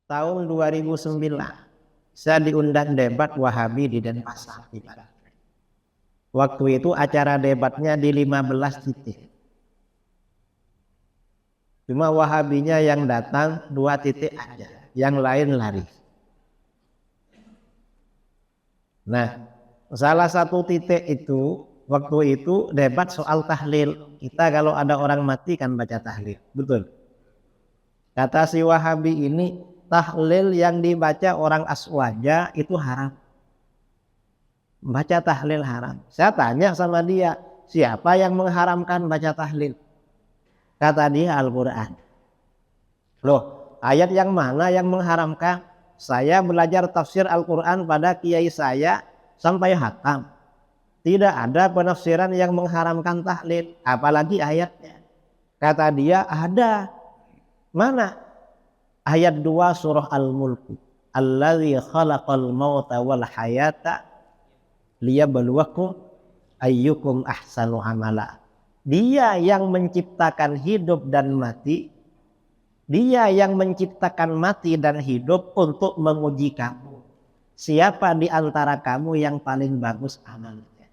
tahun 2009 saya diundang debat Wahabi di Denpasar. Waktu itu acara debatnya di 15 titik. Cuma Wahabinya yang datang 2 titik aja, yang lain lari. Nah, salah satu titik itu waktu itu debat soal tahlil. Kita kalau ada orang mati kan baca tahlil, betul? Kata si Wahabi ini, tahlil yang dibaca orang aswaja itu haram. Baca tahlil haram. Saya tanya sama dia, siapa yang mengharamkan baca tahlil? Kata dia Al-Quran. Loh, ayat yang mana yang mengharamkan? Saya belajar tafsir Al-Quran pada kiai saya sampai hatam. Tidak ada penafsiran yang mengharamkan tahlil, apalagi ayatnya. Kata dia, ada. Mana? Ayat 2 surah Al-Mulk. Allazi khalaqal mauta wal hayata liyabluwakum ayyukum ahsanu amala. Dia yang menciptakan hidup dan mati. Dia yang menciptakan mati dan hidup untuk menguji kamu. Siapa di antara kamu yang paling bagus amalnya?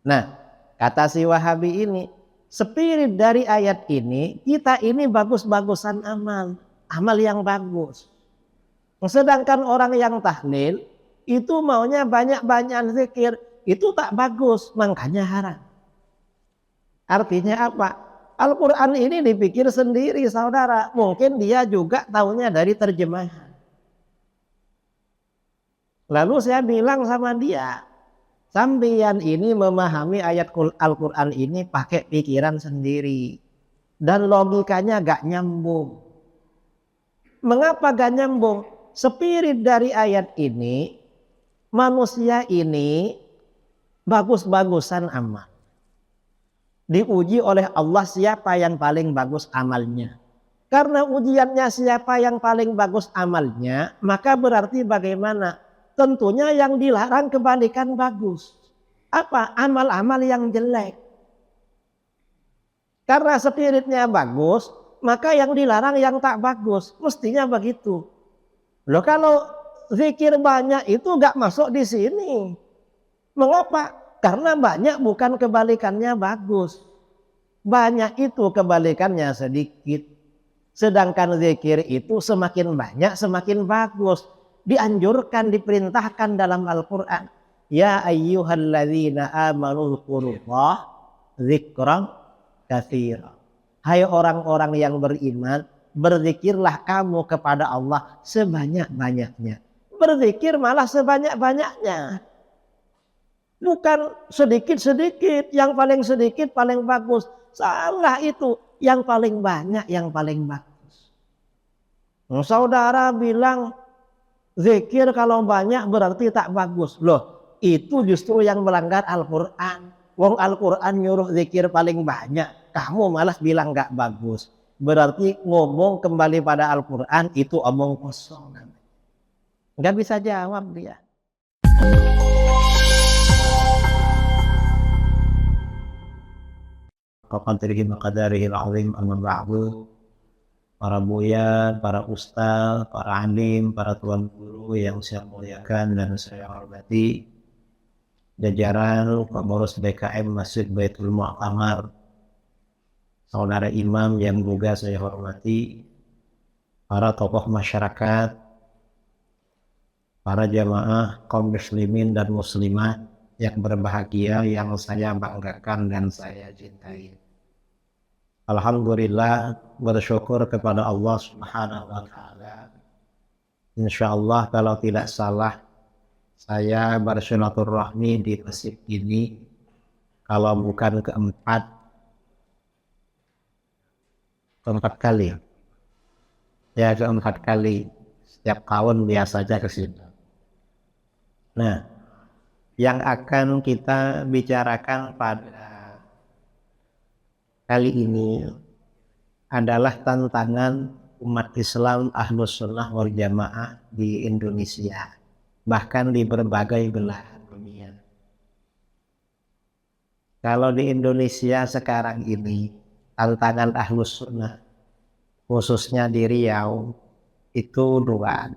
Nah, kata si Wahabi ini, spirit dari ayat ini, kita ini bagus-bagusan amal. Amal yang bagus. Sedangkan orang yang tahlil, itu maunya banyak-banyak zikir. Itu tak bagus, makanya haram. Artinya apa? Al-Quran ini dipikir sendiri saudara. Mungkin dia juga tahunya dari terjemahan. Lalu saya bilang sama dia, sampeyan ini memahami ayat Al-Quran ini pakai pikiran sendiri. Dan logikanya gak nyambung. Mengapa gak nyambung? Spirit dari ayat ini, manusia ini bagus-bagusan amal. Diuji oleh Allah siapa yang paling bagus amalnya. Karena ujiannya siapa yang paling bagus amalnya, maka berarti bagaimana? Tentunya yang dilarang kebalikan bagus. Apa? Amal-amal yang jelek. Karena spiritnya bagus, maka yang dilarang yang tak bagus. Mestinya begitu. Loh, kalau zikir banyak itu gak masuk di sini. Mengapa? Karena banyak bukan kebalikannya bagus. Banyak itu kebalikannya sedikit. Sedangkan zikir itu semakin banyak semakin bagus. Dianjurkan, diperintahkan dalam Al-Quran. Ya ayyuhalladzina amanu dzkurullah dzikran katsira. Hai orang-orang yang beriman, berzikirlah kamu kepada Allah sebanyak-banyaknya. Berzikir malah sebanyak-banyaknya. Bukan sedikit-sedikit, yang paling sedikit paling bagus. Salah itu, yang paling banyak yang paling bagus. Saudara bilang zikir kalau banyak berarti tak bagus. Loh, itu justru yang melanggar Al-Quran. Wong Al-Quran nyuruh zikir paling banyak, kamu malah bilang gak bagus. Berarti ngomong kembali pada Al-Quran itu omong kosong. Gak bisa jawab dia. Qadrihi maqadarihi al-azim amma ba'du. Para buya, para ustaz, para alim, para tuan guru yang saya muliakan dan saya hormati, jajaran pengurus BKM Masjid Baitul Mu'tamar, saudara imam yang juga saya hormati, para tokoh masyarakat, para jamaah kaum muslimin dan muslimat yang berbahagia, yang saya banggakan dan saya cintai. Alhamdulillah, bersyukur kepada Allah Subhanahu wa Ta'ala. Insyaallah kalau tidak salah, saya bersilaturahmi di masjid ini kalau bukan keempat kali. Ya, keempat kali. Setiap tahun biasa saja ke sini. Nah, yang akan kita bicarakan pada kali ini adalah tantangan umat Islam Ahlus Sunnah wal Jamaah di Indonesia, bahkan di berbagai belahan dunia. Kalau di Indonesia sekarang ini, tantangan Ahlus Sunnah, khususnya di Riau, itu dua.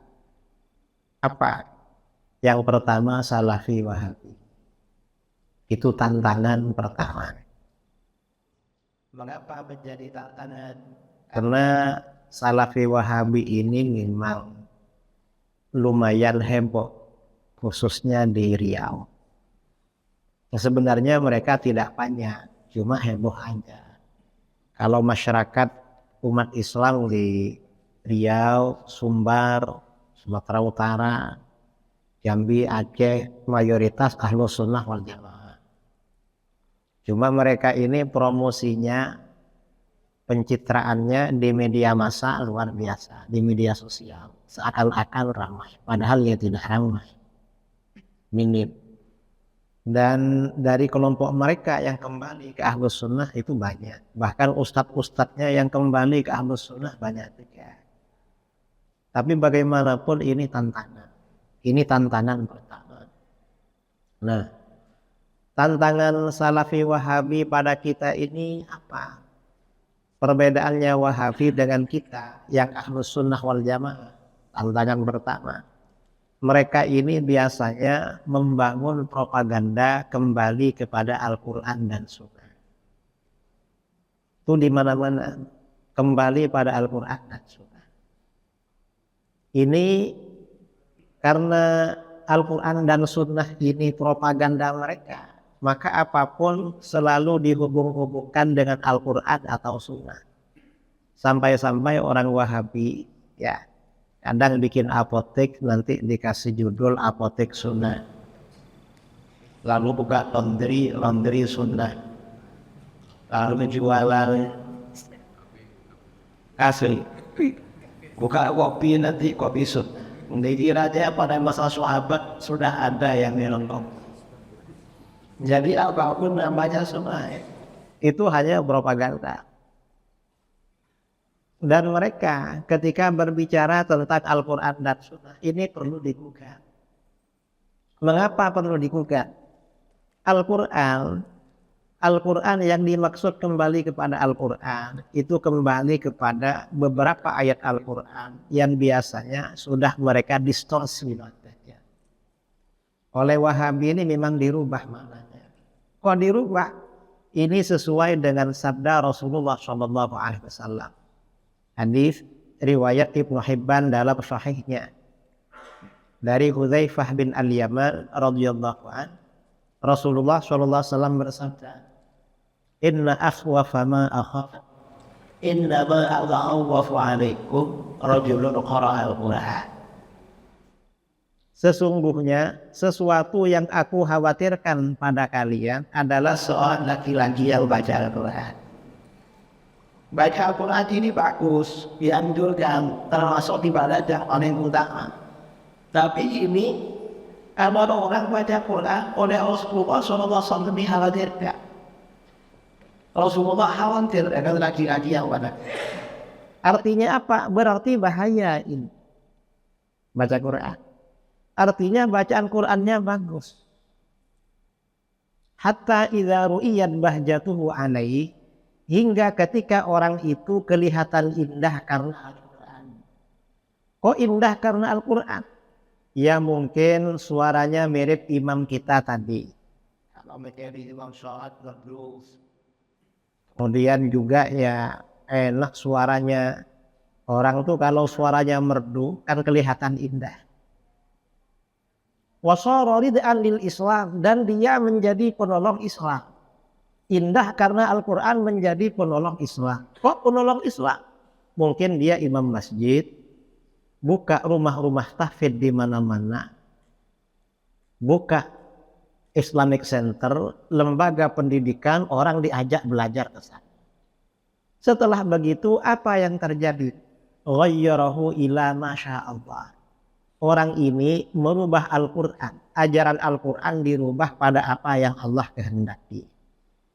Apa? Yang pertama Salafi Wahabi. Itu tantangan pertama. Mengapa menjadi tantangan? Karena Salafi Wahabi ini memang lumayan heboh, khususnya di Riau. Sebenarnya mereka tidak banyak, cuma heboh aja. Kalau masyarakat umat Islam di Riau, Sumbar, Sumatera Utara, Jambi, Aceh, mayoritas Ahlus Sunnah wal Jamaah. Cuma mereka ini promosinya, pencitraannya di media massa luar biasa, di media sosial. Seakan-akan ramai, padahal ya tidak ramai. Minim. Dan dari kelompok mereka yang kembali ke Ahlus Sunnah itu banyak. Bahkan ustadz-ustadznya yang kembali ke Ahlus Sunnah banyak juga. Tapi bagaimanapun ini tantangan. Ini tantangan pertama. Nah, tantangan Salafi Wahabi pada kita ini apa? Perbedaannya Wahabi dengan kita yang Ahlus Sunnah wal Jamaah. Tantangan pertama. Mereka ini biasanya membangun propaganda kembali kepada Al-Quran dan Sunnah. Itu di mana-mana kembali pada Al-Quran dan Sunnah. Ini karena Al-Quran dan Sunnah ini propaganda mereka, maka apapun selalu dihubung-hubungkan dengan Al-Quran atau Sunnah. Sampai-sampai orang Wahabi ya kadang bikin apotek nanti dikasih judul apotek Sunnah. Lalu buka laundry Sunnah. Lalu jualan asli. Buka kopi nanti kopi Sunnah. Dikiranya pada masa sahabat sudah ada yang ngelengkong. Jadi apapun namanya Sunnah itu hanya propaganda. Dan mereka ketika berbicara tentang Al-Quran dan Sunnah ini perlu digugat. Mengapa perlu digugat? Al-Quran yang dimaksud kembali kepada Al-Quran itu kembali kepada beberapa ayat Al-Quran yang biasanya sudah mereka distorsi maknanya. Oleh Wahabi ini memang dirubah maknanya. Kok dirubah? Ini sesuai dengan sabda Rasulullah SAW. Hadis riwayat Ibnu Hibban dalam sahihnya dari Hudzaifah bin Al-Yaman radhiyallahu an, Rasulullah sallallahu alaihi wasallam bersabda, "Inna akhwafa ma akhaf inna ma akhwafu alaikum rajulun qara'a al-Qur'an." Sesungguhnya sesuatu yang aku khawatirkan pada kalian adalah seorang laki-laki yang baca Al-Quran. Baca Al-Quran ini bagus, dianjurkan, termasuk ibadah yang paling utama. Tapi ini kalau orang baca Quran oleh Rasulullah SAW dikhawatirkan. Rasulullah khawatir dengan laki-laki yang baca. Artinya apa? Berarti bahaya ini baca Quran. Artinya bacaan Qurannya bagus. Hatta idza ru'iyat bahjatuhu alaihi, hingga ketika orang itu kelihatan indah karena Al-Quran. Kok indah karena Al-Quran? Ya mungkin suaranya mirip imam kita tadi. Kalau menjadi imam sholat berdua. Kemudian juga ya enak suaranya. Orang tuh kalau suaranya merdu kan kelihatan indah. Wasara rid'an lil Islam, dan dia menjadi penolong Islam. Indah karena Al-Quran menjadi penolong Islam. Kok penolong Islam? Mungkin dia imam masjid, buka rumah-rumah tahfidz di mana-mana, buka Islamic Center, lembaga pendidikan, orang diajak belajar ke sana. Setelah begitu apa yang terjadi? Ghayyarahu ila ma sya'allah. Orang ini merubah Al-Quran, ajaran Al-Quran dirubah pada apa yang Allah kehendaki.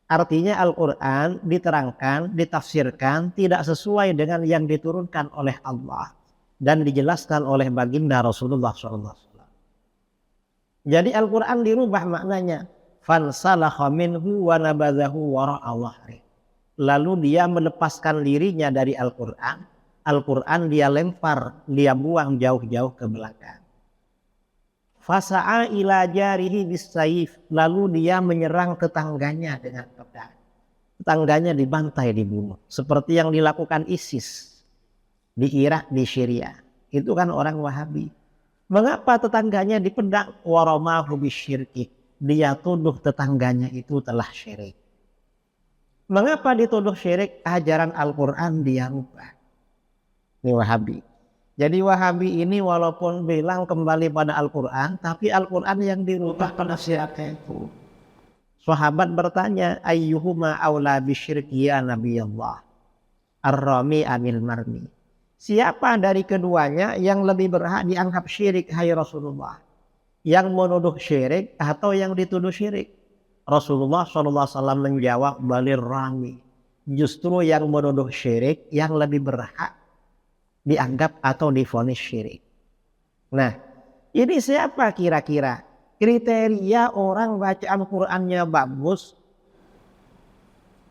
Artinya Al-Quran diterangkan, ditafsirkan tidak sesuai dengan yang diturunkan oleh Allah dan dijelaskan oleh baginda Rasulullah SAW. Jadi Al-Quran dirubah maknanya. Fansalakha minhu wa nabadhahu wara'a dhahri. Lalu dia melepaskan dirinya dari Al-Quran. Al-Quran dia lempar, dia buang jauh-jauh ke belakang. Fasa'a ila jarihi bisayif, lalu dia menyerang tetangganya dengan pedang. Tetangganya dibantai, dibunuh, seperti yang dilakukan ISIS di Irak, di Syria. Itu kan orang Wahabi. Mengapa tetangganya dipedang? Waramahu bisyirki, dia tuduh tetangganya itu telah syirik. Mengapa dituduh syirik? Ajaran Al-Quran dia rubah. Ini Wahabi. Jadi Wahabi ini walaupun bilang kembali pada Al-Quran, tapi Al-Quran yang dirubah pada siapa itu. Sahabat bertanya, ayyuhuma awla bisyirki ya Nabi Allah, ar-rami amil marmi. Siapa dari keduanya yang lebih berhak dianggap syirik, hai Rasulullah? Yang menuduh syirik atau yang dituduh syirik? Rasulullah SAW menjawab, balir rami. Justru yang menuduh syirik yang lebih berhak dianggap atau divonis syirik. Nah, ini siapa kira-kira? Kriteria orang baca Al-Qurannya bagus,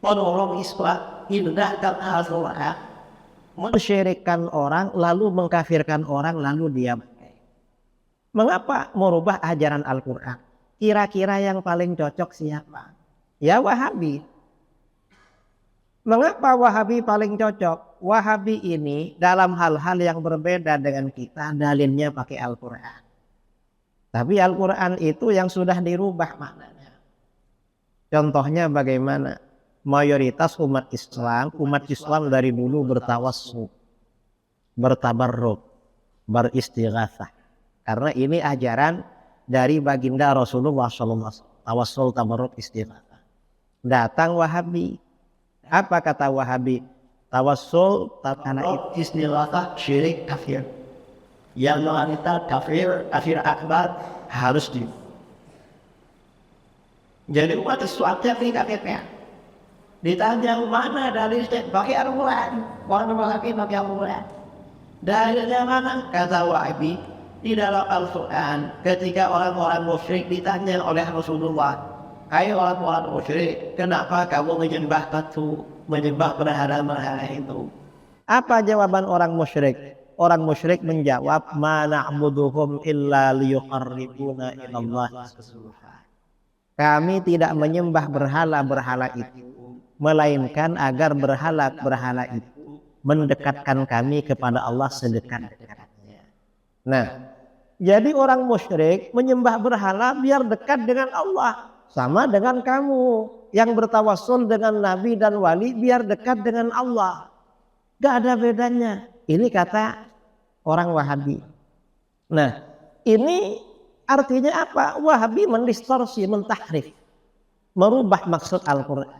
penolong Islam, indahkan Al-Quran, mensyirikkan orang, lalu mengkafirkan orang, lalu dia pakai. Mengapa merubah ajaran Al-Quran? Kira-kira yang paling cocok siapa? Ya Wahabi. Mengapa Wahabi paling cocok? Wahabi ini dalam hal-hal yang berbeda dengan kita, dalilnya pakai Al-Quran. Tapi Al-Quran itu yang sudah dirubah maknanya. Contohnya bagaimana? Mayoritas umat Islam dari dulu bertawassul, bertabarruk, beristighatsah. Karena ini ajaran dari baginda Rasulullah SAW. Tawassul, tabarruk, istighatsah. Datang Wahabi. Apa kata Wahabi? Tawassul karena istighatsah syirik kafir. Yang wanita kafir akbar harus di. Jadi umat Islam tidak kafirnya. Ditanya mana dalilnya? Pakai Al-Quran. Orang Wahabi pakai Al-Quran. Dalilnya mana? Kata Wahabi, di dalam Al-Quran ketika orang-orang musyrik ditanya oleh Rasulullah, hai orang-orang musyrik, kenapa kamu menyembah batu, menyembah berhala-berhala itu? Apa jawaban orang musyrik? Orang musyrik menjawab, ma na'buduhum illa liyuqarribuna ilallahi zulfa. Kami tidak menyembah berhala-berhala itu, melainkan agar berhala-berhala itu mendekatkan kami kepada Allah sedekat-dekatnya. Nah, jadi orang musyrik menyembah berhala biar dekat dengan Allah. Sama dengan kamu yang bertawassul dengan nabi dan wali biar dekat dengan Allah. Gak ada bedanya. Ini kata orang Wahabi. Nah, ini artinya apa? Wahabi mendistorsi, mentahrif, merubah maksud Al-Quran.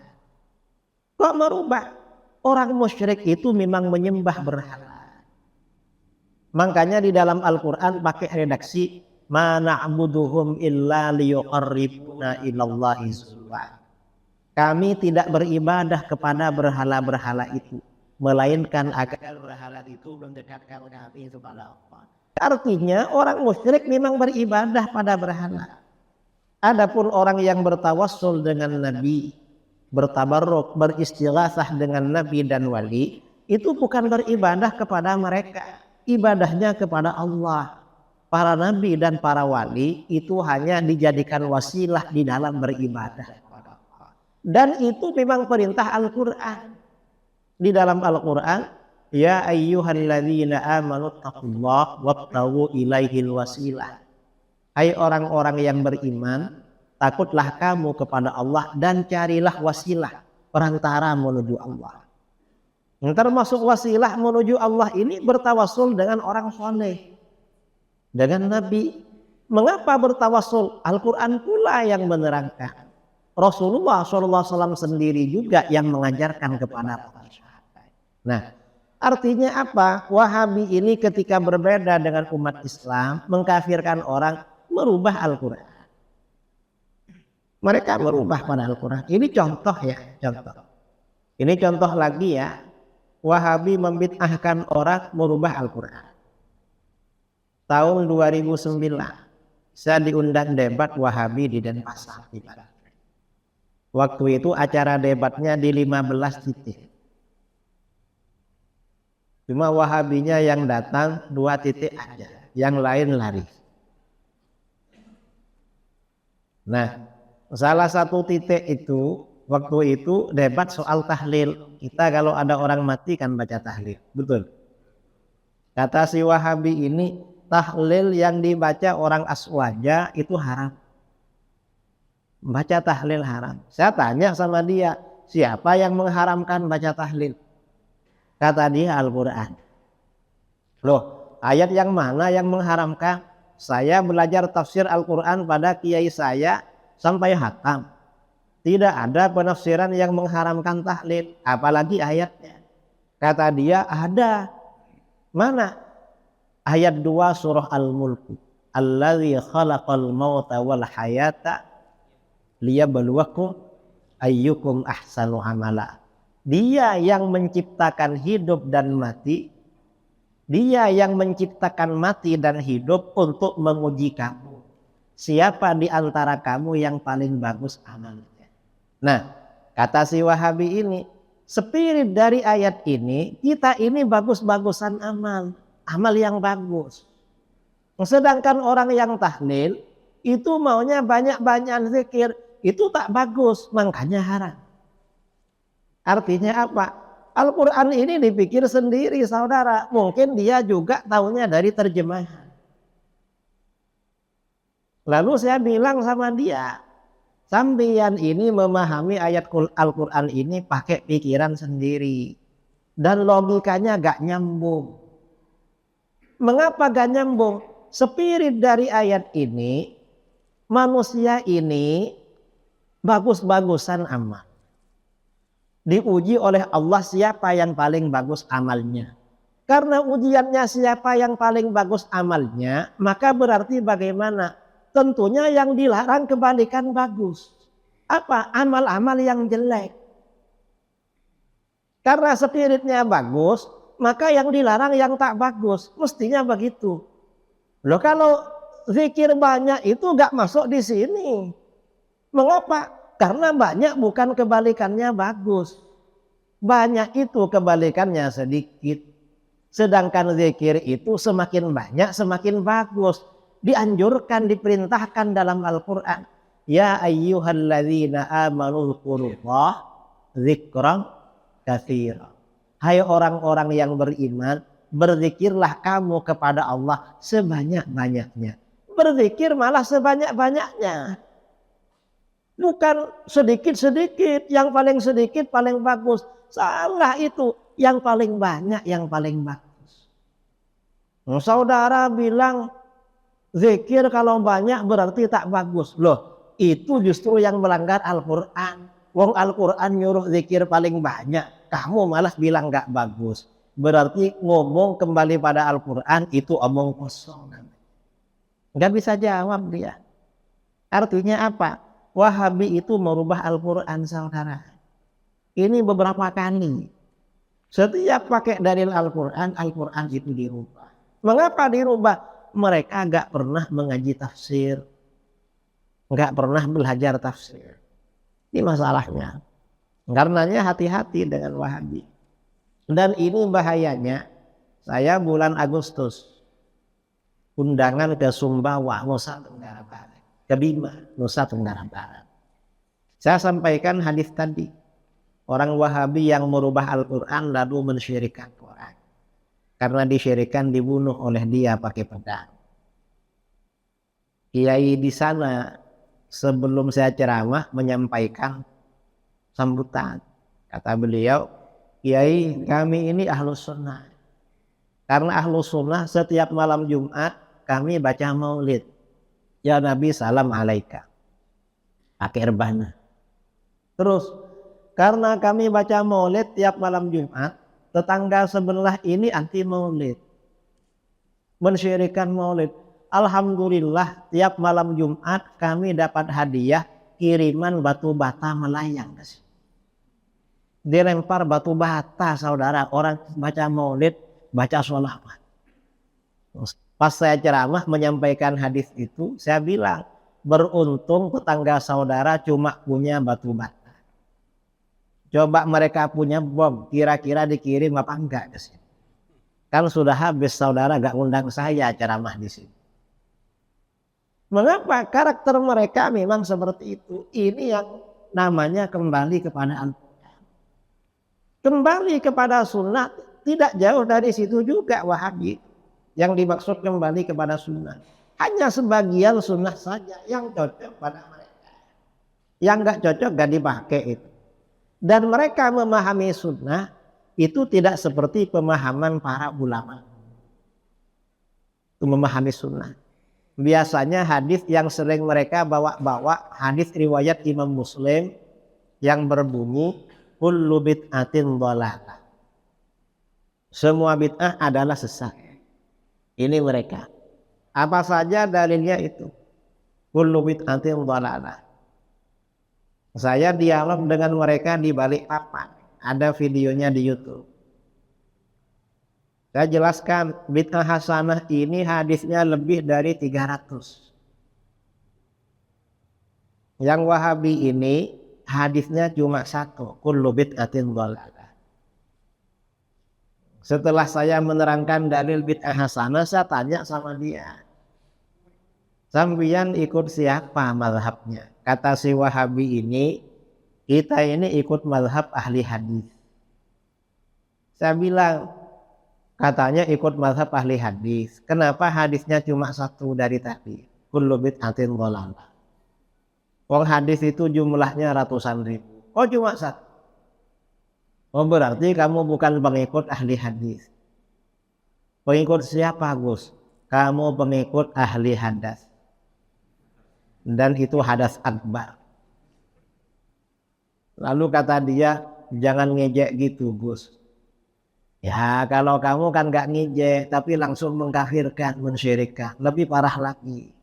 Kok merubah? Orang musyrik itu memang menyembah berhala. Makanya di dalam Al-Quran pakai redaksi ma na'buduhum illa liyuqarribuna ilallahi zulfa. Kami tidak beribadah kepada berhala-berhala itu, melainkan agar berhala itu mendekatkan kami kepada Allah. Artinya orang musyrik memang beribadah pada berhala. Adapun orang yang bertawassul dengan nabi, bertabarruk, beristighatsah dengan nabi dan wali, itu bukan beribadah kepada mereka, ibadahnya kepada Allah. Para nabi dan para wali itu hanya dijadikan wasilah di dalam beribadah. Dan itu memang perintah Al-Quran. Di dalam Al-Quran, ya ayyuhalladzina amanu taqullaha wabtaghu ilaihil wasilah. Hai orang-orang yang beriman, takutlah kamu kepada Allah dan carilah wasilah, perantara menuju Allah. Yang termasuk wasilah menuju Allah ini bertawassul dengan orang soleh, dengan Nabi. Mengapa bertawassul? Al-Quran pula yang menerangkan. Rasulullah SAW sendiri juga yang mengajarkan kepada para sahabat. Nah, artinya apa? Wahabi ini ketika berbeda dengan umat Islam, mengkafirkan orang, merubah Al-Quran. Mereka merubah pada Al-Quran. Ini contoh ya, contoh. Ini contoh lagi ya. Wahabi membid'ahkan orang merubah Al-Quran. Tahun 2009, saya diundang debat Wahabi di Denpasar. Waktu itu acara debatnya di 15 titik. Cuma Wahabinya yang datang 2 titik aja, yang lain lari. Nah, salah satu titik itu waktu itu debat soal tahlil. Kita kalau ada orang mati kan baca tahlil, betul? Kata si Wahabi ini, tahlil yang dibaca orang aswaja itu haram. Baca tahlil haram. Saya tanya sama dia, siapa yang mengharamkan baca tahlil? Kata dia Al-Quran. Loh, ayat yang mana yang mengharamkan? Saya belajar tafsir Al-Quran pada kiai saya sampai hatam. Tidak ada penafsiran yang mengharamkan tahlil, apalagi ayatnya. Kata dia, ada. Mana? Ayat 2 surah Al-Mulk. Allazi khalaqal mauta wal hayata liyabluwakum ayyukum ahsanu amala. Dia yang menciptakan hidup dan mati. Dia yang menciptakan mati dan hidup untuk menguji kamu. Siapa di antara kamu yang paling bagus amalnya? Nah, kata si Wahabi ini, spirit dari ayat ini, kita ini bagus-bagusan amal. Amal yang bagus. Sedangkan orang yang tahlil, itu maunya banyak-banyak zikir. Itu tak bagus, makanya haram. Artinya apa? Al-Quran ini dipikir sendiri saudara. Mungkin dia juga tahunya dari terjemahan. Lalu saya bilang sama dia, sampeyan ini memahami ayat Al-Quran ini pakai pikiran sendiri. Dan logikanya gak nyambung. Mengapa gak nyambung? Spirit dari ayat ini, manusia ini bagus-bagusan amal. Diuji oleh Allah siapa yang paling bagus amalnya. Karena ujiannya siapa yang paling bagus amalnya, maka berarti bagaimana? Tentunya yang dilarang kebalikan bagus. Apa? Amal-amal yang jelek. Karena spiritnya bagus, maka yang dilarang yang tak bagus. Mestinya begitu. Loh, kalau zikir banyak itu gak masuk di sini. Mengapa? Karena banyak bukan kebalikannya bagus. Banyak itu kebalikannya sedikit. Sedangkan zikir itu semakin banyak semakin bagus. Dianjurkan, diperintahkan dalam Al-Quran. Ya ayyuhalladzina amanu dzkurullah dzikran katsira. Hai orang-orang yang beriman, berzikirlah kamu kepada Allah sebanyak-banyaknya. Berzikir malah sebanyak-banyaknya. Bukan sedikit-sedikit, yang paling sedikit paling bagus. Salah itu, yang paling banyak yang paling bagus. Saudara bilang zikir kalau banyak berarti tak bagus. Loh, itu justru yang melanggar Al-Quran. Wong Al-Quran nyuruh zikir paling banyak, kamu malah bilang gak bagus. Berarti ngomong kembali pada Al-Quran itu omong kosong. Gak bisa jawab dia. Artinya apa? Wahabi itu merubah Al-Quran saudara. Ini beberapa kali. Setiap pakai dalil Al-Quran, Al-Quran itu dirubah. Mengapa dirubah? Mereka gak pernah mengaji tafsir. Gak pernah belajar tafsir. Ini masalahnya. Karenanya hati-hati dengan Wahabi. Dan ini bahayanya. Saya bulan Agustus undangan ke Sumbawa, Nusa Tenggara Barat. Ke Bima, Nusa Tenggara Barat. Saya sampaikan hadis tadi. Orang Wahabi yang merubah Al-Quran lalu mensyirikkan Quran. Karena disyirikkan dibunuh oleh dia pakai pedang. Kiai di sana sebelum saya ceramah menyampaikan sambutan. Kata beliau, Kiai kami ini Ahlus Sunnah. Karena Ahlus Sunnah setiap malam Jumat kami baca maulid. Ya Nabi salam alaika. Pakai rebana. Terus karena kami baca maulid tiap malam Jumat, tetangga sebelah ini anti maulid. Mensyirikan maulid. Alhamdulillah tiap malam Jumat kami dapat hadiah kiriman batu bata melayang. Dilempar batu bata saudara. Orang baca maulid, baca sholawat. Pas saya ceramah menyampaikan hadis itu, saya bilang, beruntung tetangga saudara cuma punya batu bata. Coba mereka punya bom, kira-kira dikirim apa enggak ke sini? Kan sudah habis saudara gak undang saya ceramah di sini. Mengapa? Karakter mereka memang seperti itu. Ini yang namanya kembali kepada Al-Quran. Kembali kepada sunnah, tidak jauh dari situ juga Wahabi. Yang dimaksud kembali kepada sunnah. Hanya sebagian sunnah saja yang cocok pada mereka. Yang gak cocok gak dipakai itu. Dan mereka memahami sunnah itu tidak seperti pemahaman para ulama. Itu memahami sunnah. Biasanya hadis yang sering mereka bawa-bawa hadis riwayat Imam Muslim yang berbunyi kullu bid'atin dhalalah. Semua bid'ah adalah sesat. Ini mereka. Apa saja dalilnya itu? Kullu bid'atin dhalalah. Saya dialog dengan mereka di balik papan. Ada videonya di YouTube. Saya jelaskan bid'ah hasanah ini hadisnya lebih dari 300. Yang Wahabi ini hadisnya cuma satu, kullu bid'atin dhalalah. Setelah saya menerangkan dalil bid'ah hasanah, saya tanya sama dia, sampeyan ikut siapa mazhabnya? Kata si Wahabi ini, kita ini ikut mazhab ahli hadis. Saya bilang, katanya ikut mazhab ahli hadis. Kenapa hadisnya cuma satu dari tadi? Kullu bid'atin dhalalah. Wong hadis itu jumlahnya ratusan ribu. Oh cuma satu. Oh berarti kamu bukan pengikut ahli hadis. Pengikut siapa Gus? Kamu pengikut ahli hadas. Dan itu hadas akbar. Lalu kata dia, jangan ngejek gitu Gus. Ya kalau kamu kan gak ngejek tapi langsung mengkafirkan, mensyirikkan. Lebih parah lagi.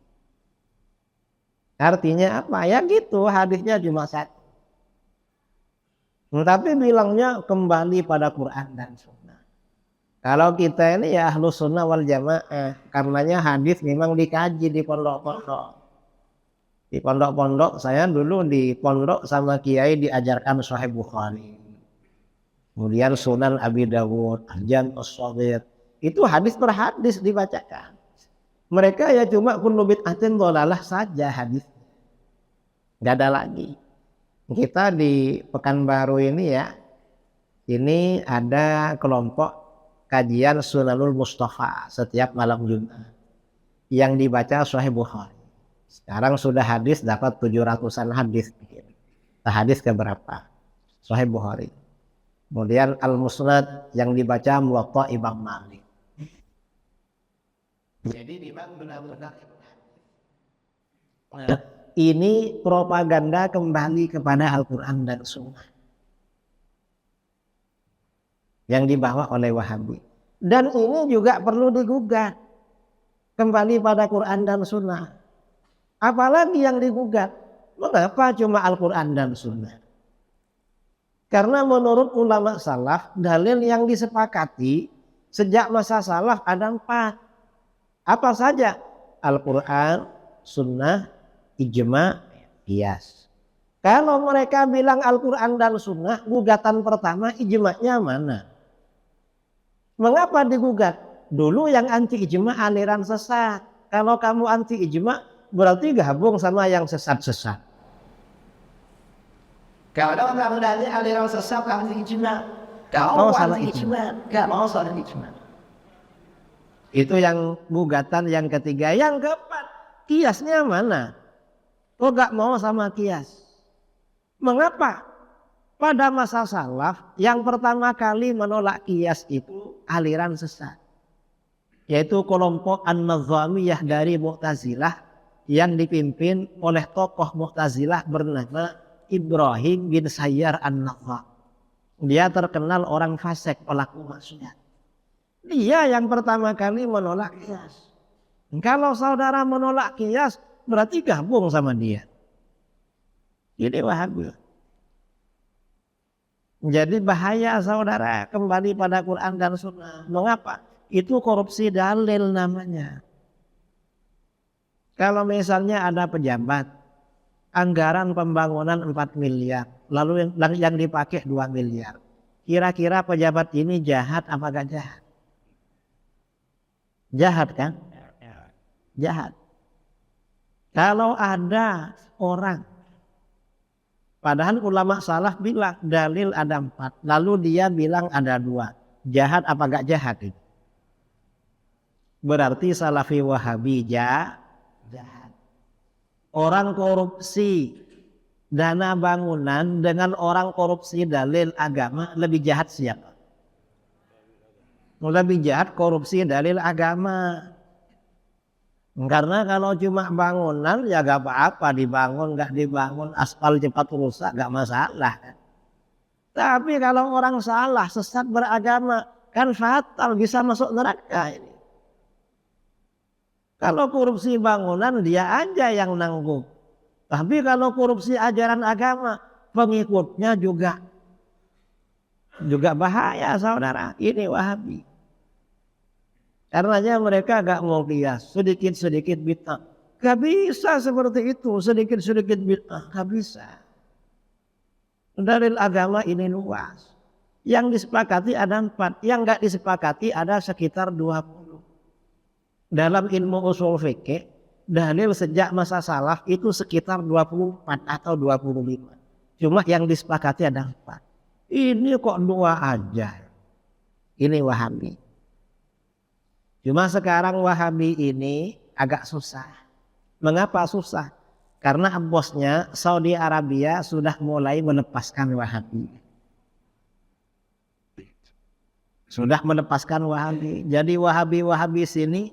Artinya apa? Ya gitu, hadisnya cuma satu. Tapi bilangnya kembali pada Quran dan Sunnah. Kalau kita ini ya Ahlus Sunnah wal Jamaah. Karenanya hadis memang dikaji di pondok-pondok. Di pondok-pondok, saya dulu di pondok sama kiai diajarkan Sahih Bukhari. Kemudian Sunan Abi Dawud, Al-Jami' As-Shaghir. Itu hadis per hadis dibacakan. Mereka ya cuma kullu bid'atin dhalalah saja hadis. Gak ada lagi. Kita di Pekanbaru ini ya, ini ada kelompok kajian Sunanul Mustafa setiap malam Jumat yang dibaca Sahih Bukhari. Sekarang sudah hadis dapat 700-an hadis. Hadis keberapa? Sahih Bukhari. Kemudian Al-Musnad yang dibaca Muwatta Imam Malik. Jadi memang benar-benar ini propaganda kembali kepada Al-Quran dan Sunnah yang dibawa oleh Wahabi. Dan ini juga perlu digugat kembali pada Quran dan Sunnah. Apalagi yang digugat? Mengapa cuma Al-Quran dan Sunnah? Karena menurut ulama salaf, dalil yang disepakati sejak masa salaf ada 4. Apa saja? Al-Quran, Sunnah, Ijma', Qiyas. Kalau mereka bilang Al-Quran dan Sunnah, gugatan pertama ijma'nya mana? Mengapa digugat? Dulu yang anti ijma' aliran sesat. Kalau kamu anti ijma' berarti gabung sama yang sesat-sesat. Kalau kamu dari aliran sesat anti ijma', kau anti ijma', gak mau salah ijma'. Itu yang gugatan yang ketiga. Yang keempat, kiasnya mana? Kok gak mau sama kias? Mengapa? Pada masa salaf yang pertama kali menolak kias itu aliran sesat. Yaitu kelompok An-Nazamiyah dari Mu'tazilah yang dipimpin oleh tokoh Mu'tazilah bernama Ibrahim bin Sayyar An-Nazam. Dia terkenal orang fasik, pelaku maksiat. Dia yang pertama kali menolak kias. Kalau saudara menolak kias, berarti gabung sama dia. Ini Wahabi. Jadi bahaya saudara kembali pada Quran dan Sunnah. Mengapa? Itu korupsi dalil namanya. Kalau misalnya ada pejabat, anggaran pembangunan 4 miliar, lalu yang dipakai 2 miliar. Kira-kira pejabat ini jahat apa gak jahat? Jahat kan? Jahat. Kalau ada orang, padahal ulama salaf bilang dalil ada 4, lalu dia bilang ada 2. Jahat apa gak jahat itu? Berarti salafi wahabi jahat. Orang korupsi dana bangunan dengan orang korupsi dalil agama, lebih jahat siapa? Lebih jahat korupsi dalil agama. Karena kalau cuma bangunan ya gak apa-apa, dibangun gak dibangun, aspal cepat rusak gak masalah. Tapi kalau orang salah, sesat beragama, kan fatal, bisa masuk neraka ini. Kalau korupsi bangunan dia aja yang nanggung. Tapi kalau korupsi ajaran agama, pengikutnya juga bahaya saudara. Ini Wahabi. Karenanya mereka gak mau kias, sedikit-sedikit bid'ah. Gak bisa seperti itu, sedikit-sedikit bid'ah, gak bisa. Dalil agama ini luas. Yang disepakati ada 4, yang gak disepakati ada sekitar 20. Dalam ilmu usul fikih, dalil sejak masa salaf itu sekitar 24 atau 25. Cuma yang disepakati ada 4. Ini kok 2 aja. Ini Wahabi. Cuma sekarang Wahabi ini agak susah. Mengapa susah? Karena bosnya Saudi Arabia sudah mulai melepaskan Wahabi. Sudah melepaskan Wahabi. Jadi Wahabi sini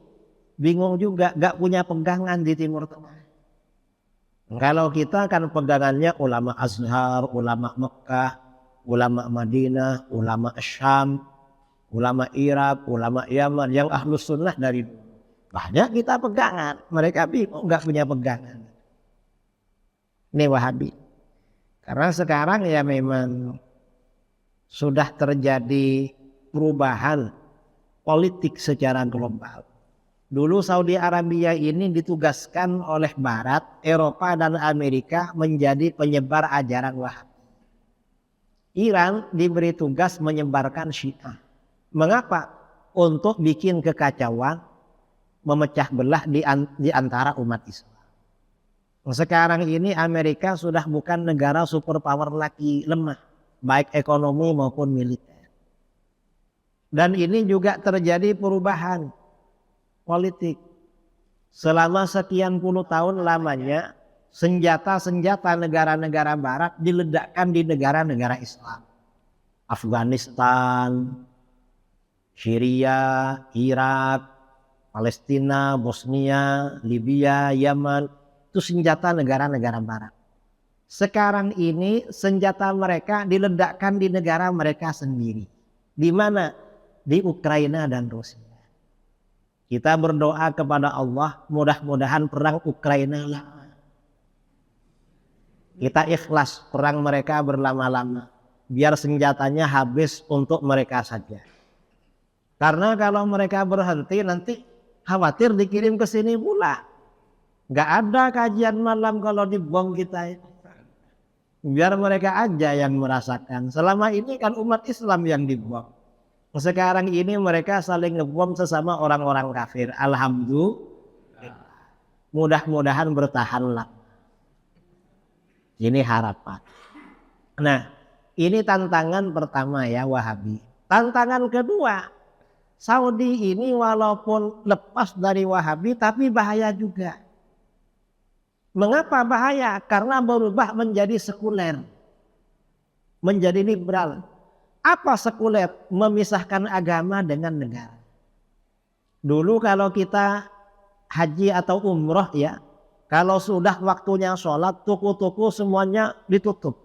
bingung juga, gak punya pegangan di Timur Tengah. Kalau kita kan pegangannya ulama Azhar, ulama Mekah, ulama Madinah, ulama Syam, ulama Irak, ulama Yaman, yang ahlus sunnah dari dulu. Banyak kita pegangan, mereka bingung gak punya pegangan. Ini Wahabi. Karena sekarang ya memang sudah terjadi perubahan politik secara global. Dulu Saudi Arabia ini ditugaskan oleh Barat, Eropa dan Amerika menjadi penyebar ajaran Wahabi. Iran diberi tugas menyebarkan Syiah. Mengapa? Untuk bikin kekacauan, memecah belah di antara umat Islam. Sekarang ini Amerika sudah bukan negara superpower lagi, lemah, baik ekonomi maupun militer. Dan ini juga terjadi perubahan politik. Selama sekian puluh tahun lamanya senjata-senjata negara-negara barat diledakkan di negara-negara Islam. Afghanistan, Syria, Irak, Palestina, Bosnia, Libya, Yaman, itu senjata negara-negara barat. Sekarang ini senjata mereka diledakkan di negara mereka sendiri. Di mana? Di Ukraina dan Rusia. Kita berdoa kepada Allah, mudah-mudahan perang Ukraina lama. Kita ikhlas perang mereka berlama-lama, biar senjatanya habis untuk mereka saja. Karena kalau mereka berhenti nanti khawatir dikirim ke sini pula. Gak ada kajian malam kalau dibom kita ini. Biar mereka aja yang merasakan. Selama ini kan umat Islam yang dibom. Sekarang ini mereka saling ngebom sesama orang-orang kafir. Alhamdulillah. Mudah-mudahan bertahanlah. Ini harapan. Nah, ini tantangan pertama ya Wahabi. Tantangan kedua, Saudi ini walaupun lepas dari Wahabi tapi bahaya juga. Mengapa bahaya? Karena berubah menjadi sekuler. Menjadi liberal. Apa sekuler? Memisahkan agama dengan negara. Dulu kalau kita haji atau umroh ya, kalau sudah waktunya sholat, toko-toko semuanya ditutup.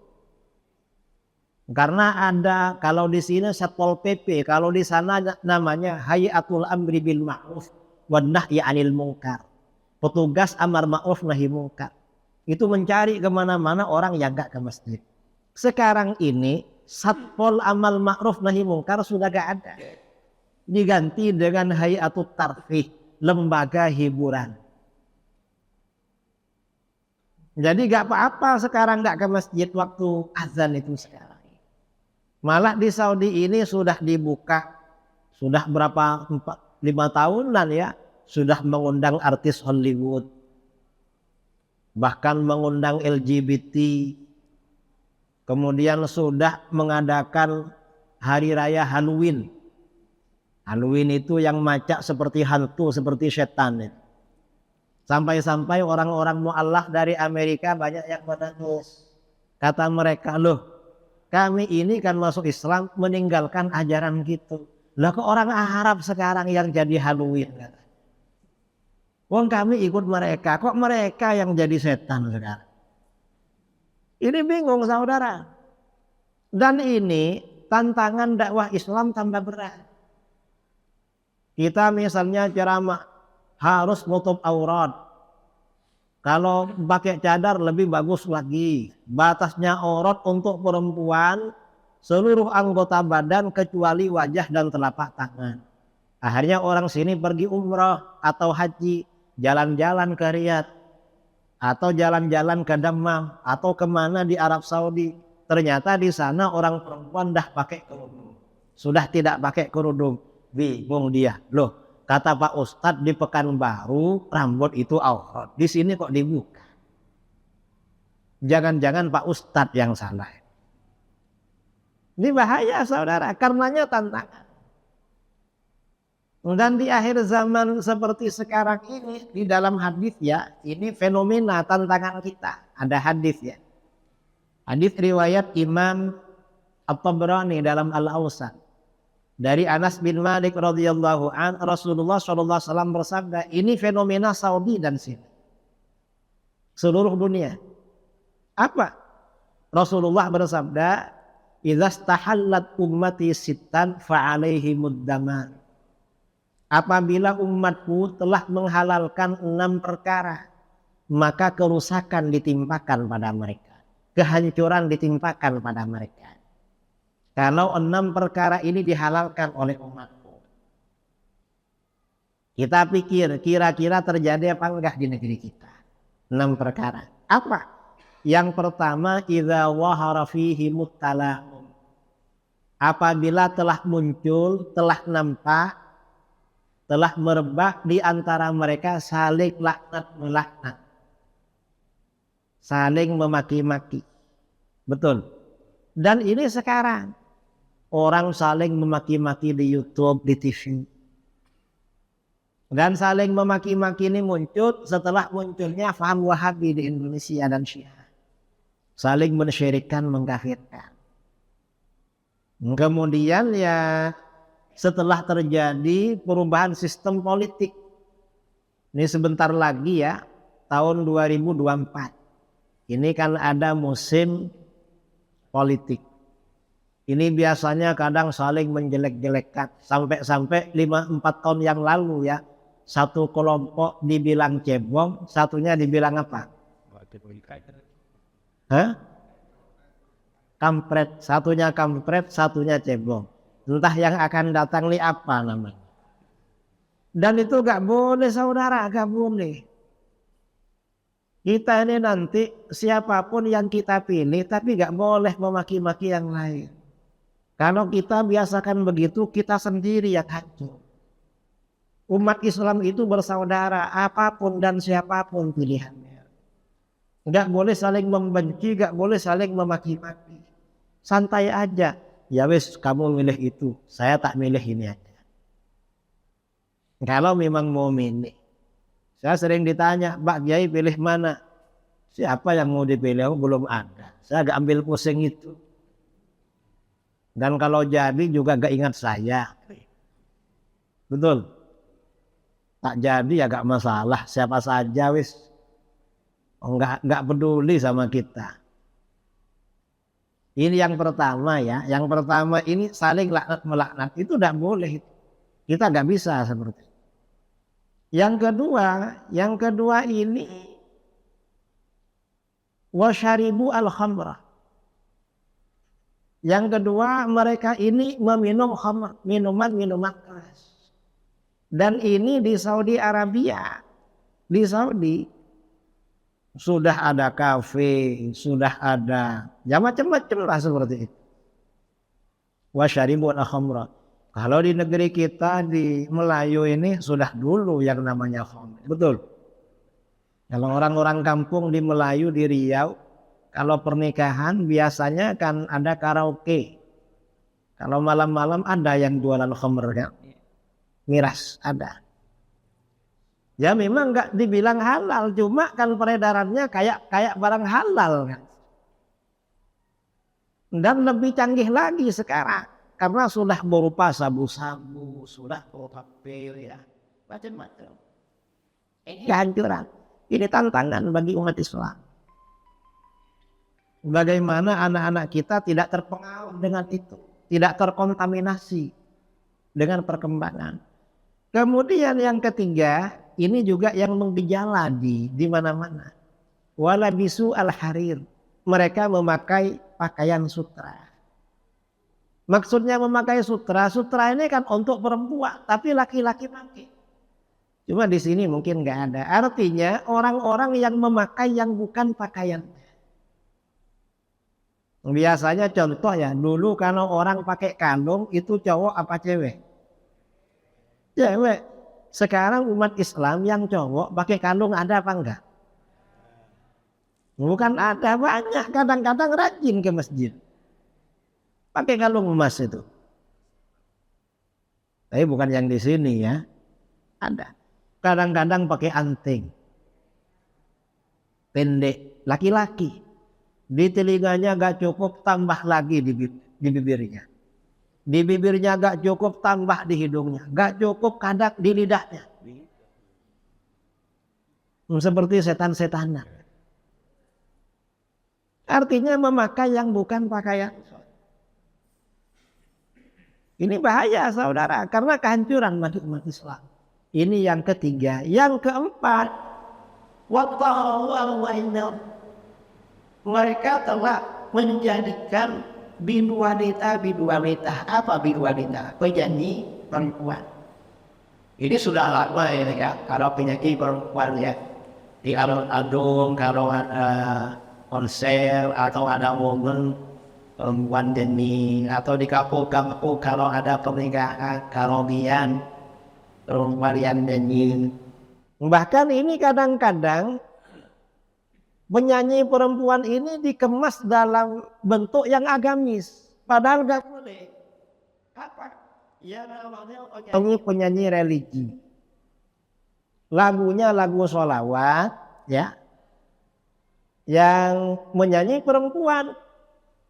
Karena ada, kalau di sini Satpol PP, kalau di sana namanya Hayatul Amri bil Ma'ruf wan Nahyi 'anil Munkar. Petugas amar ma'ruf nahi munkar. Itu mencari kemana-mana orang yang gak ke masjid. Sekarang ini Satpol amal ma'ruf nahi munkar sudah gak ada. Diganti dengan Hayatul Tarfih, lembaga hiburan. Jadi gak apa-apa sekarang gak ke masjid waktu azan itu sekarang. Malah di Saudi ini sudah dibuka, sudah berapa 5 tahunan ya sudah mengundang artis Hollywood, bahkan mengundang LGBT, kemudian sudah mengadakan hari raya Halloween. Halloween itu yang macak seperti hantu, seperti setan. Sampai-sampai orang-orang mu'alaf dari Amerika banyak yang menangis. Kata mereka, loh kami ini kan masuk Islam meninggalkan ajaran gitu. Lah kok orang Arab sekarang yang jadi Halloween? Wong kami ikut mereka, kok mereka yang jadi setan sekarang? Ini bingung saudara. Dan ini tantangan dakwah Islam tambah berat. Kita misalnya ceramah harus nutup aurat. Kalau pakai cadar lebih bagus lagi. Batasnya aurat untuk perempuan seluruh anggota badan kecuali wajah dan telapak tangan. Akhirnya orang sini pergi umrah atau haji, jalan-jalan ke Riyadh atau jalan-jalan ke Dammam atau kemana di Arab Saudi. Ternyata di sana orang perempuan dah pakai kerudung, sudah tidak pakai kerudung. Bingung dia, loh kata Pak Ustadz di Pekanbaru rambut itu aurat, di sini kok dibuka. Jangan-jangan Pak Ustadz yang salah. Ini bahaya saudara, karenanya tantangan. Dan di akhir zaman seperti sekarang ini, di dalam hadis ya, ini fenomena tantangan kita. Ada hadis ya. Hadis riwayat Imam At-Tabrani dalam Al-Awsat. Dari Anas bin Malik radhiyallahu an, Rasulullah sallallahu alaihi wasallam bersabda, ini fenomena Saudi dan sini. Seluruh dunia. Apa? Rasulullah bersabda, "Idza stahallat ummati sittan fa alaihimud daman." Apabila umatku telah menghalalkan 6 perkara, maka kerusakan ditimpakan pada mereka, kehancuran ditimpakan pada mereka. Kalau 6 perkara ini dihalalkan oleh umatku. Kita pikir kira-kira terjadi apa enggak di negeri kita? 6 perkara. Apa? Yang pertama, idza wahara fihi muttala'un. Apabila telah muncul, telah nampak, telah merebak di antara mereka saling laknat melaknat, saling memaki-maki. Betul. Dan ini sekarang orang saling memaki-maki di YouTube, di TV. Dan saling memaki-maki ini muncul setelah munculnya paham Wahabi di Indonesia dan Syiah. Saling mensyirikkan, mengkafirkan. Kemudian ya setelah terjadi perubahan sistem politik. Ini sebentar lagi ya, tahun 2024. Ini kan ada musim politik. Ini biasanya kadang saling menjelek-jelekkan. Sampai-sampai 5-4 tahun yang lalu ya, satu kelompok dibilang cebong, satunya dibilang apa? Hah? Kampret. Satunya kampret, satunya cebong. Entah yang akan datang ini apa namanya. Dan itu gak boleh saudara, gak boleh. Kita ini nanti siapapun yang kita pilih, tapi gak boleh memaki-maki yang lain. Kalau kita biasakan begitu, kita sendiri yang hancur. Umat Islam itu bersaudara, apapun dan siapapun pilihannya. Gak boleh saling membenci, gak boleh saling memaki-maki. Santai aja. Ya wis, kamu milih itu, saya tak milih ini aja. Kalau memang mau milih. Saya sering ditanya, Pak Kiai pilih mana? Siapa yang mau dipilih? Belum ada. Saya gak ambil pusing itu. Dan kalau jadi juga gak ingat saya. Betul. Tak jadi ya gak masalah. Siapa saja wis. Gak peduli sama kita. Ini yang pertama ya. Yang pertama ini saling laknat melaknat. Itu gak boleh. Kita gak bisa seperti itu. Yang kedua ini wasyaribu al-khamrah. Yang kedua, mereka ini meminum khamr, minuman keras. Dan ini di Saudi Arabia. Di Saudi sudah ada kafe, sudah ada ya macam-macam lah seperti itu. Wasyaribu al-khamra. Kalau di negeri kita di Melayu ini sudah dulu yang namanya khamr. Betul. Kalau orang-orang kampung di Melayu di Riau, kalau pernikahan biasanya kan ada karaoke. Kalau malam-malam ada yang jualan khamr ya. Miras ada. Ya memang nggak dibilang halal, cuma kan peredarannya kayak barang halal kan. Dan lebih canggih lagi sekarang karena sudah berupa sabu-sabu, sudah berupa pil ya, macam-macam. Ini kehancuran. Ini tantangan bagi umat Islam. Bagaimana anak-anak kita tidak terpengaruh dengan itu, tidak terkontaminasi dengan perkembangan. Kemudian yang ketiga, ini juga yang menggejala di mana-mana. Wala bisu al-harir. Mereka memakai pakaian sutra. Maksudnya memakai sutra, sutra ini kan untuk perempuan, tapi laki-laki pakai. Cuma di sini mungkin nggak ada. Artinya orang-orang yang memakai yang bukan pakaian. Biasanya contoh ya, dulu kalau orang pakai kalung itu cowok apa cewek? Cewek. Sekarang umat Islam yang cowok pakai kalung ada apa enggak? Bukan ada, banyak. Kadang-kadang rajin ke masjid pakai kalung emas itu. Tapi bukan yang di sini ya. Ada. Kadang-kadang pakai anting pendek laki-laki. Di telinganya gak cukup, tambah lagi di bibirnya. Di bibirnya gak cukup, tambah di hidungnya. Gak cukup, kadang di lidahnya. Seperti setan-setanan. Artinya memakai yang bukan pakaian. Ini bahaya saudara, karena kehancuran bagi umat Islam. Ini yang ketiga. Yang keempat, mereka telah menjadikan bidu wanita. Apa bidu wanita? Penyanyi perempuan. Ini sudah lama ya, kalau penyanyi perempuan ya. Di alun-alun kalau ada konser atau ada momen perempuan nyanyi, atau di kampung-kampung kalau ada pernikahan karaokean perempuan yang nyanyi. Bahkan ini kadang-kadang penyanyi perempuan ini dikemas dalam bentuk yang agamis, padahal nggak boleh. Apa? Ya namanya penyanyi religi. Lagunya lagu sholawat ya. Yang menyanyi perempuan,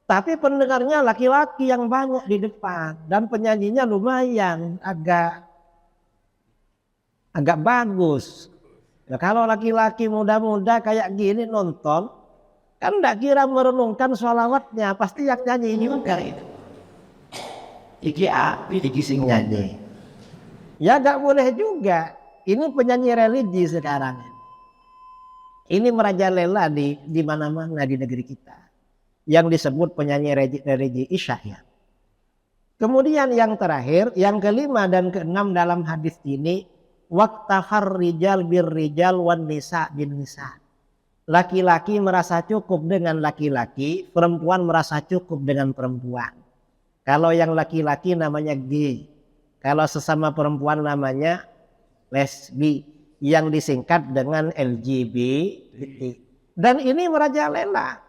tapi pendengarnya laki-laki yang banyak di depan, dan penyanyinya lumayan agak bagus. Ya, kalau laki-laki muda-muda kayak gini nonton, kan enggak kira merenungkan sholawatnya, pasti yang nyanyi juga itu. Iki sing nyanyi. Ya enggak boleh juga. Ini penyanyi religi sekarang. Ini merajalela di mana-mana di negeri kita. Yang disebut penyanyi religi Isya ya. Kemudian yang terakhir, yang kelima dan keenam dalam hadis ini, waqtafar rijal bir rijal wan nisa bin nisa. Laki-laki merasa cukup dengan laki-laki, perempuan merasa cukup dengan perempuan. Kalau yang laki-laki namanya gay, kalau sesama perempuan namanya lesbi, yang disingkat dengan LGBT. Dan ini merajalela.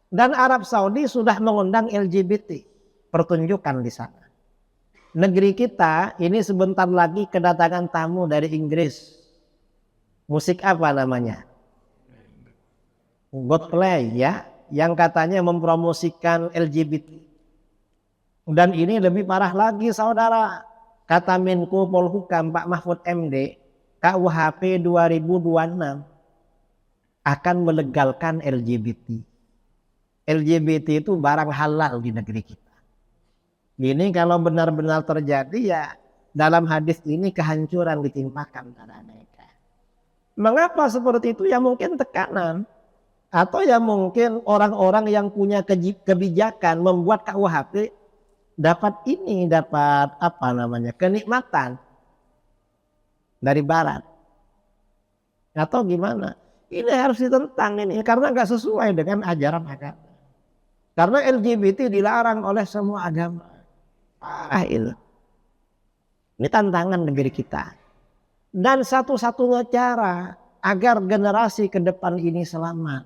Dan Arab Saudi sudah mengundang LGBT. Pertunjukan di sana. Negeri kita ini sebentar lagi kedatangan tamu dari Inggris. Musik apa namanya? Godplay ya. Yang katanya mempromosikan LGBT. Dan ini lebih parah lagi saudara. Kata Menko Polhukam Pak Mahfud MD, KUHP 2026 akan melegalkan LGBT. LGBT itu barang halal di negeri kita. Ini kalau benar-benar terjadi ya dalam hadis ini kehancuran ditimpakan pada mereka. Mengapa seperti itu? Ya mungkin tekanan. Atau ya mungkin orang-orang yang punya kebijakan membuat KUHP dapat kenikmatan dari barat. Atau gimana? Ini harus ditentang ini karena nggak sesuai dengan ajaran agama. Karena LGBT dilarang oleh semua agama. Parah itu. Ini tantangan negeri kita. Dan satu-satunya cara agar generasi ke depan ini selamat,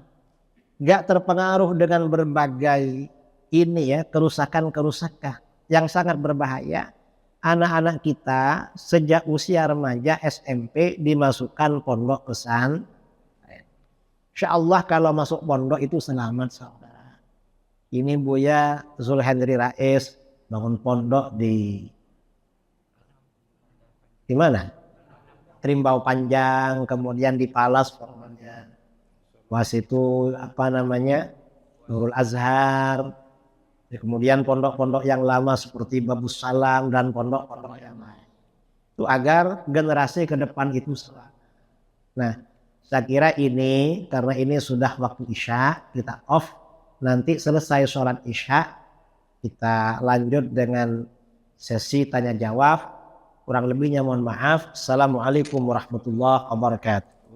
gak terpengaruh dengan berbagai ini ya, kerusakan-kerusakan yang sangat berbahaya. Anak-anak kita sejak usia remaja SMP dimasukkan pondok pesantren. Insya Allah kalau masuk pondok itu selamat saudara. Ini Buya Zulhendri Rais bangun pondok di mana? Trimbau Panjang, kemudian di Palas, was itu apa namanya, Nurul Azhar, kemudian pondok-pondok yang lama seperti Babus Salam dan pondok-pondok yang lain. Itu agar generasi ke depan itu selamat. Nah, saya kira ini karena ini sudah waktu Isya, kita off. Nanti selesai sholat Isya, kita lanjut dengan sesi tanya jawab. Kurang lebihnya mohon maaf. Assalamualaikum warahmatullahi wabarakatuh.